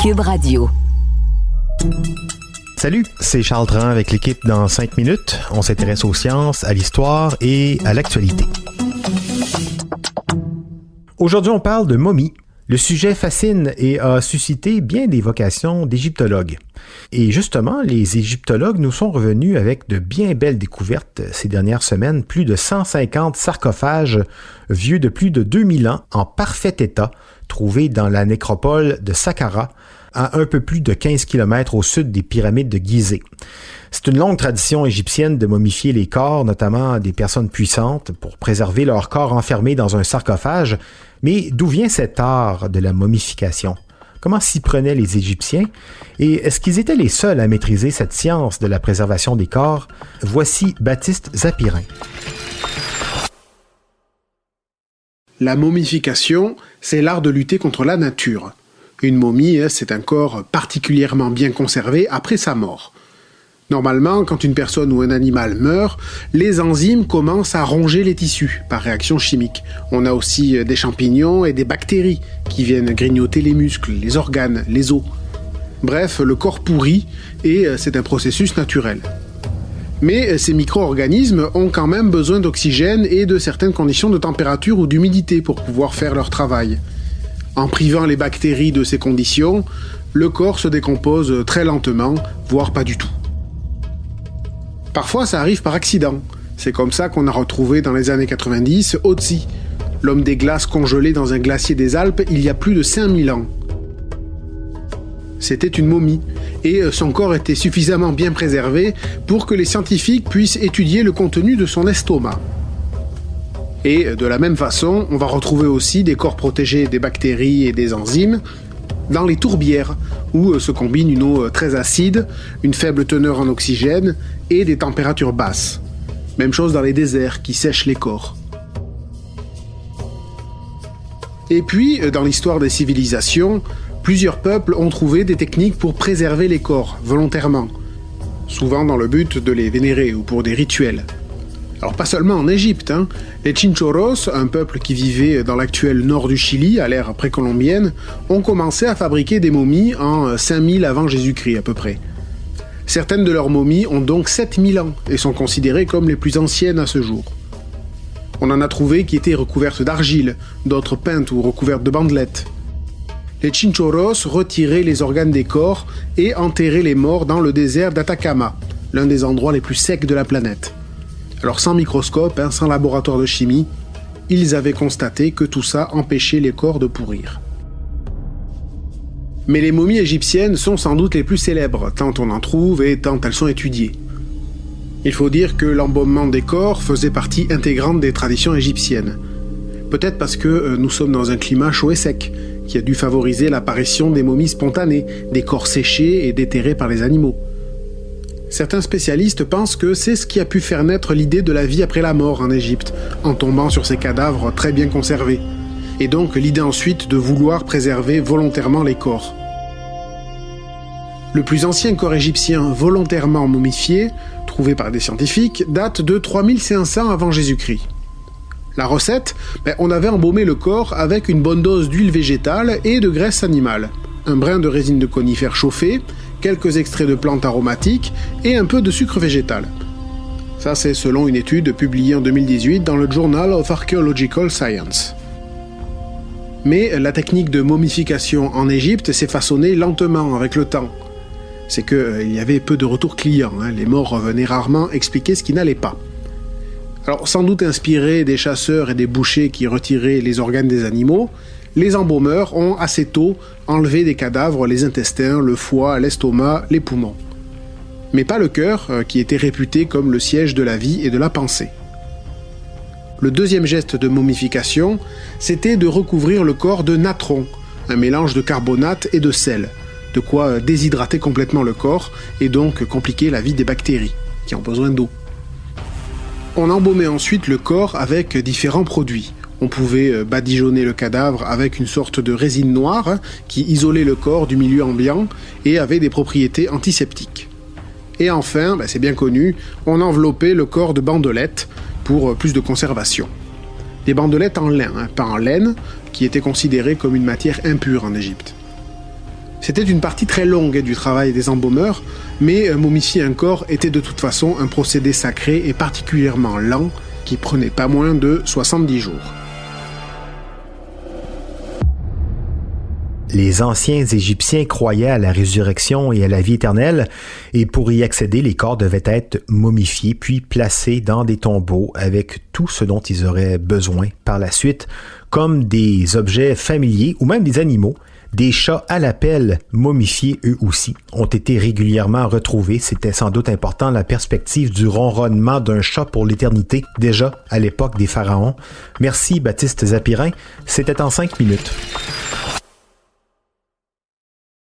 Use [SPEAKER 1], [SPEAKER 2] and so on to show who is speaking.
[SPEAKER 1] Cube Radio.
[SPEAKER 2] Salut, c'est Charles Dran avec l'équipe dans 5 minutes. On s'intéresse aux sciences, à l'histoire et à l'actualité. Aujourd'hui, on parle de momies. Le sujet fascine et a suscité bien des vocations d'égyptologues. Et justement, les égyptologues nous sont revenus avec de bien belles découvertes ces dernières semaines. Plus de 150 sarcophages vieux de plus de 2000 ans en parfait état, trouvés dans la nécropole de Saqqara, à un peu plus de 15 km au sud des pyramides de Gizeh. C'est une longue tradition égyptienne de momifier les corps, notamment des personnes puissantes, pour préserver leur corps enfermé dans un sarcophage. Mais d'où vient cet art de la momification? Comment s'y prenaient les Égyptiens? Et est-ce qu'ils étaient les seuls à maîtriser cette science de la préservation des corps? Voici Baptiste Zapirin.
[SPEAKER 3] La momification, c'est l'art de lutter contre la nature. Une momie, c'est un corps particulièrement bien conservé après sa mort. Normalement, quand une personne ou un animal meurt, les enzymes commencent à ronger les tissus par réaction chimique. On a aussi des champignons et des bactéries qui viennent grignoter les muscles, les organes, les os. Bref, le corps pourrit et c'est un processus naturel. Mais ces micro-organismes ont quand même besoin d'oxygène et de certaines conditions de température ou d'humidité pour pouvoir faire leur travail. En privant les bactéries de ces conditions, le corps se décompose très lentement, voire pas du tout. Parfois, ça arrive par accident. C'est comme ça qu'on a retrouvé dans les années 90 Otzi, l'homme des glaces congelé dans un glacier des Alpes il y a plus de 5000 ans. C'était une momie, et son corps était suffisamment bien préservé pour que les scientifiques puissent étudier le contenu de son estomac. Et de la même façon, on va retrouver aussi des corps protégés des bactéries et des enzymes dans les tourbières, où se combine une eau très acide, une faible teneur en oxygène et des températures basses. Même chose dans les déserts qui sèchent les corps. Et puis, dans l'histoire des civilisations, plusieurs peuples ont trouvé des techniques pour préserver les corps, volontairement, souvent dans le but de les vénérer ou pour des rituels. Alors pas seulement en Égypte, Les Chinchorros, un peuple qui vivait dans l'actuel nord du Chili, à l'ère précolombienne, ont commencé à fabriquer des momies en 5000 avant Jésus-Christ à peu près. Certaines de leurs momies ont donc 7000 ans et sont considérées comme les plus anciennes à ce jour. On en a trouvé qui étaient recouvertes d'argile, d'autres peintes ou recouvertes de bandelettes. Les Chinchorros retiraient les organes des corps et enterraient les morts dans le désert d'Atacama, l'un des endroits les plus secs de la planète. Alors sans microscope, sans laboratoire de chimie, ils avaient constaté que tout ça empêchait les corps de pourrir. Mais les momies égyptiennes sont sans doute les plus célèbres, tant on en trouve et tant elles sont étudiées. Il faut dire que l'embaumement des corps faisait partie intégrante des traditions égyptiennes. Peut-être parce que nous sommes dans un climat chaud et sec, qui a dû favoriser l'apparition des momies spontanées, des corps séchés et déterrés par les animaux. Certains spécialistes pensent que c'est ce qui a pu faire naître l'idée de la vie après la mort en Égypte, en tombant sur ces cadavres très bien conservés, et donc l'idée ensuite de vouloir préserver volontairement les corps. Le plus ancien corps égyptien volontairement momifié, trouvé par des scientifiques, date de 3500 avant Jésus-Christ. La recette, on avait embaumé le corps avec une bonne dose d'huile végétale et de graisse animale, un brin de résine de conifère chauffée, quelques extraits de plantes aromatiques et un peu de sucre végétal. Ça, c'est selon une étude publiée en 2018 dans le Journal of Archaeological Science. Mais la technique de momification en Égypte s'est façonnée lentement avec le temps. C'est qu'il y avait peu de retours clients, les morts revenaient rarement expliquer ce qui n'allait pas. Alors, sans doute inspirés des chasseurs et des bouchers qui retiraient les organes des animaux, les embaumeurs ont assez tôt enlevé des cadavres les intestins, le foie, l'estomac, les poumons. Mais pas le cœur, qui était réputé comme le siège de la vie et de la pensée. Le deuxième geste de momification, c'était de recouvrir le corps de natron, un mélange de carbonate et de sel, de quoi déshydrater complètement le corps et donc compliquer la vie des bactéries, qui ont besoin d'eau. On embaumait ensuite le corps avec différents produits. On pouvait badigeonner le cadavre avec une sorte de résine noire qui isolait le corps du milieu ambiant et avait des propriétés antiseptiques. Et enfin, c'est bien connu, on enveloppait le corps de bandelettes pour plus de conservation. Des bandelettes en lin, pas en laine, qui étaient considérées comme une matière impure en Égypte. C'était une partie très longue du travail des embaumeurs, mais momifier un corps était de toute façon un procédé sacré et particulièrement lent, qui prenait pas moins de 70 jours.
[SPEAKER 2] Les anciens Égyptiens croyaient à la résurrection et à la vie éternelle, et pour y accéder, les corps devaient être momifiés puis placés dans des tombeaux avec tout ce dont ils auraient besoin par la suite, comme des objets familiers ou même des animaux. Des chats à la pelle, momifiés eux aussi, ont été régulièrement retrouvés. C'était sans doute important, la perspective du ronronnement d'un chat pour l'éternité, déjà à l'époque des pharaons. Merci Baptiste Zapirin, c'était en 5 minutes.